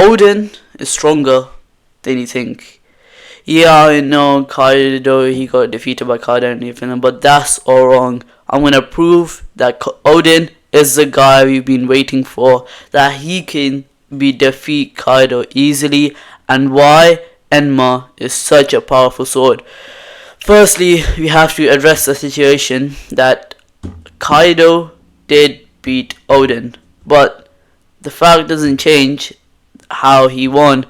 Oden is stronger than you think. Yeah, I know Kaido, he got defeated by Kaido and everything, but that's all wrong. I'm gonna prove that Oden is the guy we've been waiting for, that he can defeat Kaido easily, and why Enma is such a powerful sword. Firstly, we have to address the situation that Kaido did beat Oden, but the fact doesn't change how he won,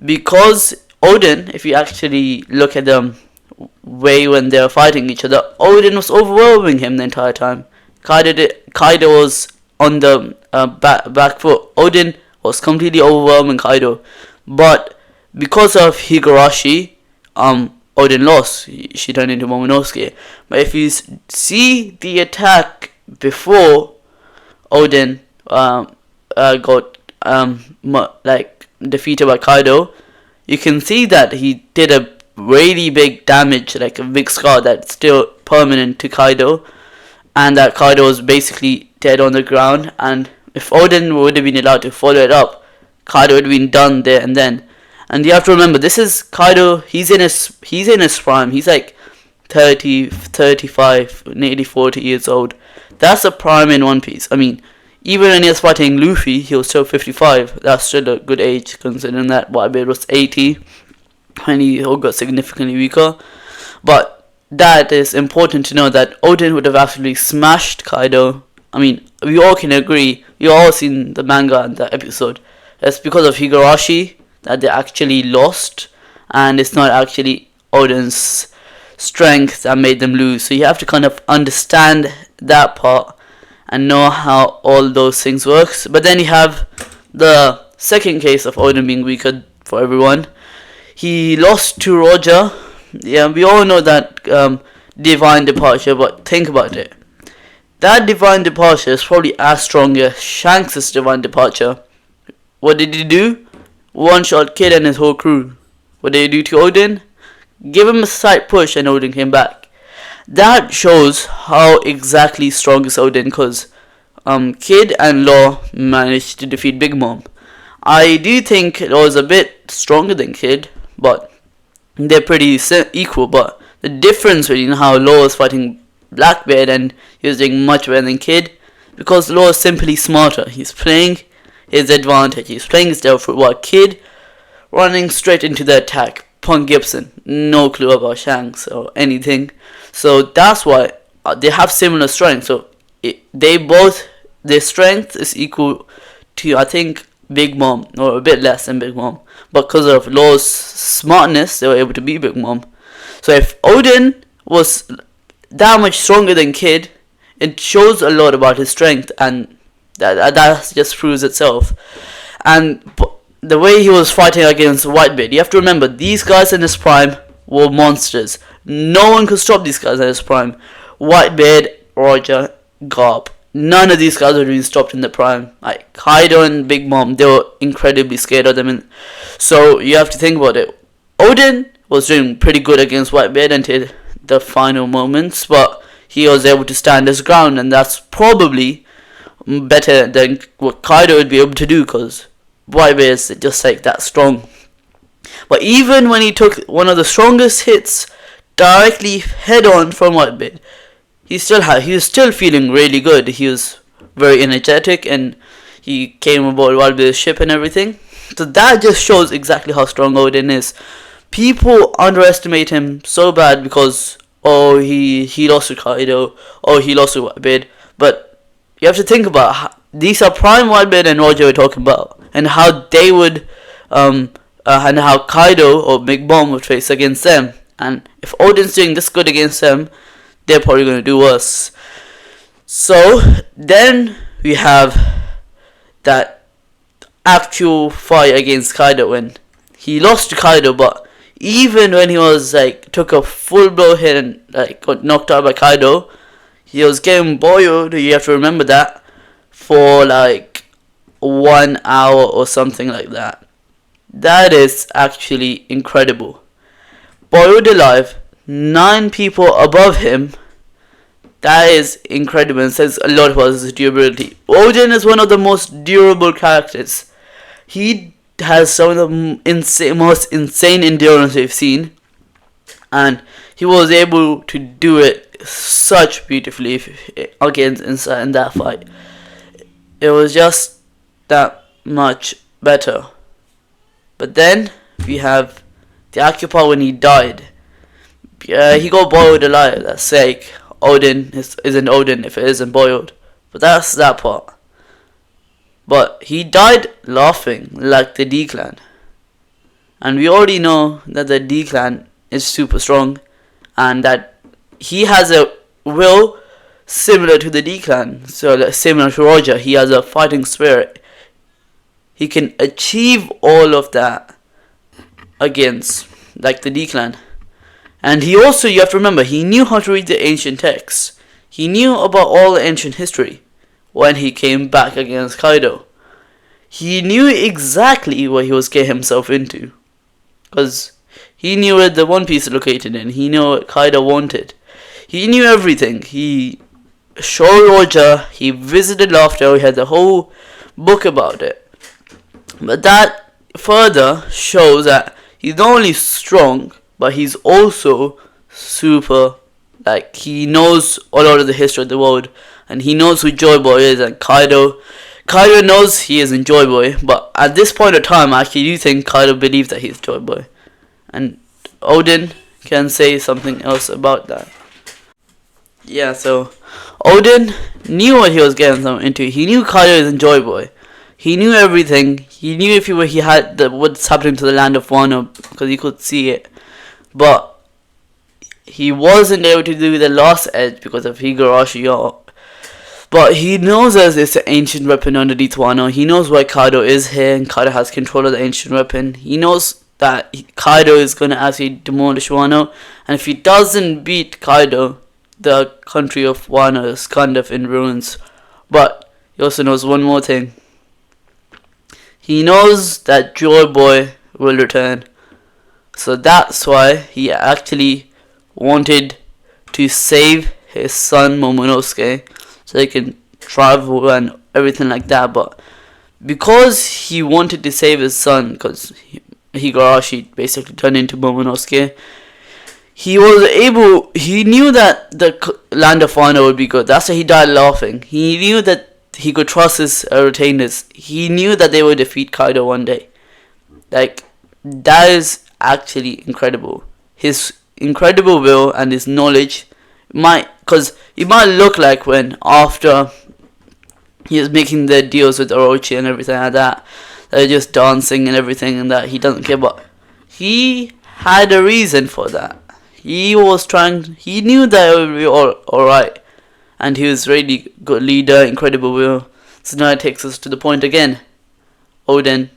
because Oden, if you actually look at them way when they were fighting each other, Oden was overwhelming him the entire time. Kaido was on the back foot. Oden was completely overwhelming Kaido, but because of Higurashi, Oden lost. She turned into Momonosuke. But if you see the attack before Oden got defeated by Kaido, you can see that he did a really big damage, like a big scar that's still permanent to Kaido, and that Kaido was basically dead on the ground. And if Oden would have been allowed to follow it up, Kaido would have been done there and then. And you have to remember, this is Kaido. He's in his prime. He's like 30, 35, nearly 40 years old. That's a prime in One Piece. I mean, even when he was fighting Luffy, he was still 55. That's still a good age, considering that Whitebeard was 80 and he got significantly weaker. But that is important to know, that Oden would have absolutely smashed Kaido. I mean, we all can agree. We all seen the manga and the episode. It's because of Higurashi that they actually lost, and it's not actually Oden's strength that made them lose. So you have to kind of understand that part and know how all those things works. But then you have the second case of Oden being weaker for everyone. He lost to Roger. Yeah, we all know that divine departure, but think about it. That divine departure is probably as strong as Shanks' divine departure. What did he do? One-shot Kid and his whole crew. What did he do to Oden? Give him a slight push and Oden came back. That shows how exactly strong is Oden, because Kid and Law managed to defeat Big Mom. I do think Law is a bit stronger than Kid, but they're pretty equal. But the difference between how Law is fighting Blackbeard and he was doing much better than Kid, because Law is simply smarter. He's playing his advantage. He's playing his devil fruit, while Kid running straight into the attack. Punk Gibson, no clue about Shanks or anything. So that's why they have similar strength. So their strength is equal to, I think, Big Mom, or a bit less than Big Mom. But because of Law's smartness, they were able to beat Big Mom. So if Oden was that much stronger than Kid, it shows a lot about his strength, and that just proves itself. And the way he was fighting against Whitebeard, you have to remember, these guys in his prime were monsters. No one could stop these guys in his prime. Whitebeard, Roger, Garp. None of these guys were being stopped in the prime. Like Kaido and Big Mom, they were incredibly scared of them. So you have to think about it. Oden was doing pretty good against Whitebeard until the final moments, but he was able to stand his ground, and that's probably better than what Kaido would be able to do, because Whitebeard is just like that strong. But even when he took one of the strongest hits directly head on from Whitebeard, he was still feeling really good. He was very energetic, and he came aboard Whitebeard's ship and everything. So that just shows exactly how strong Oden is. People underestimate him so bad because he lost to Kaido, he lost to Whitebeard. But you have to think about these are prime Whitebeard and Roger we're talking about, and how they would and how Kaido or Big Mom would face against them. And if Oden's doing this good against them, they're probably going to do worse. So then we have that actual fight against Kaido when he lost to Kaido, but even when he was took a full blow hit and got knocked out by Kaido, he was getting boiled. You have to remember that, for 1 hour or something like that. That is actually incredible. Boiled alive, 9 people above him. That is incredible, and says a lot about his durability. Oden is one of the most durable characters. He has some of the most insane endurance we've seen, and he was able to do it such beautifully against Insa in that fight. It was just that much better. But then we have the Akuppa when he died. He got boiled alive. That's sake. Oden isn't Oden if it isn't boiled. But that's that part. But he died laughing like the D clan. And we already know that the D clan is super strong, and that he has a will similar to the D clan. So like, similar to Roger, he has a fighting spirit. He can achieve all of that against like the D clan. And he also, you have to remember, he knew how to read the ancient texts. He knew about all the ancient history when he came back against Kaido. He knew exactly what he was getting himself into, because he knew where the One Piece is located in. He knew what Kaido wanted. He knew everything. He showed Roger. He visited Laughter. He had the whole book about it. But that further shows that he's not only strong, but he's also super, like, he knows a lot of the history of the world, and he knows who Joy Boy is. And Kaido knows he isn't Joy Boy, but at this point of time, I actually do think Kaido believes that he's Joy Boy. And Oden can say something else about that. Yeah, so Oden knew what he was getting into. He knew Kaido isn't Joy Boy. He knew everything. He knew if he had what's happening to the land of Wano, because he could see it. But he wasn't able to do the last edge because of Higurashi. But he knows there's this ancient weapon underneath Wano. He knows why Kaido is here, and Kaido has control of the ancient weapon. He knows that Kaido is going to actually demolish Wano. And if he doesn't beat Kaido, the country of Wano is kind of in ruins. But he also knows one more thing. He knows that Joy Boy will return. So that's why he actually wanted to save his son Momonosuke, so he can travel and everything like that. But because he wanted to save his son, because Higurashi basically turned into Momonosuke, he knew that the land of Wano would be good. That's why he died laughing. He knew that he could trust his retainers. He knew that they would defeat Kaido one day. Like, that is actually incredible. His incredible will and his knowledge because it might look like when after he is making the deals with Orochi and everything like that, they're just dancing and everything and that he doesn't care, but he had a reason for that. He knew that it would be alright, and he was really good leader, incredible will. So now it takes us to the point again. Oden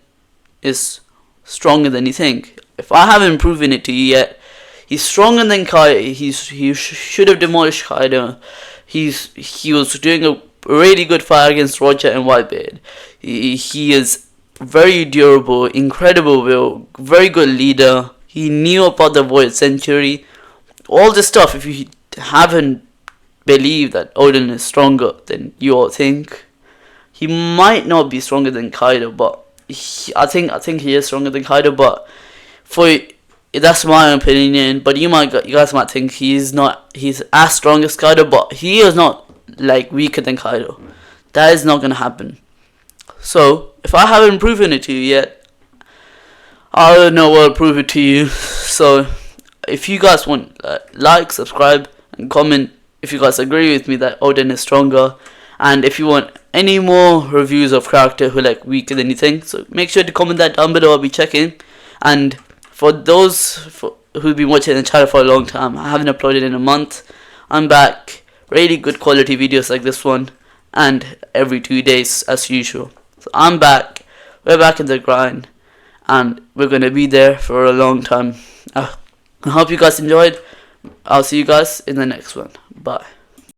is stronger than you think. If I haven't proven it to you yet, he's stronger than Kaido. He should have demolished Kaido. He was doing a really good fight against Roger and Whitebeard. He is very durable, incredible will, very good leader. He knew about the Void Century. All this stuff, if you haven't believed that Oden is stronger than you all think, he might not be stronger than Kaido, but I think he is stronger than Kaido, but that's my opinion. But you guys might think he's as strong as Kaido, but he is not like weaker than Kaido. That is not gonna happen. So if I haven't proven it to you yet, I don't know what I'll prove it to you. So if you guys want, like, subscribe, and comment if you guys agree with me that Oden is stronger, and if you want any more reviews of character who like weaker than you think, so make sure to comment that down below. I'll be checking. And for those who've been watching the channel for a long time, I haven't uploaded in a month. I'm back, really good quality videos like this one, and every 2 days as usual. So I'm back, we're back in the grind, and we're gonna be there for a long time. I hope you guys enjoyed. I'll see you guys in the next one. Bye.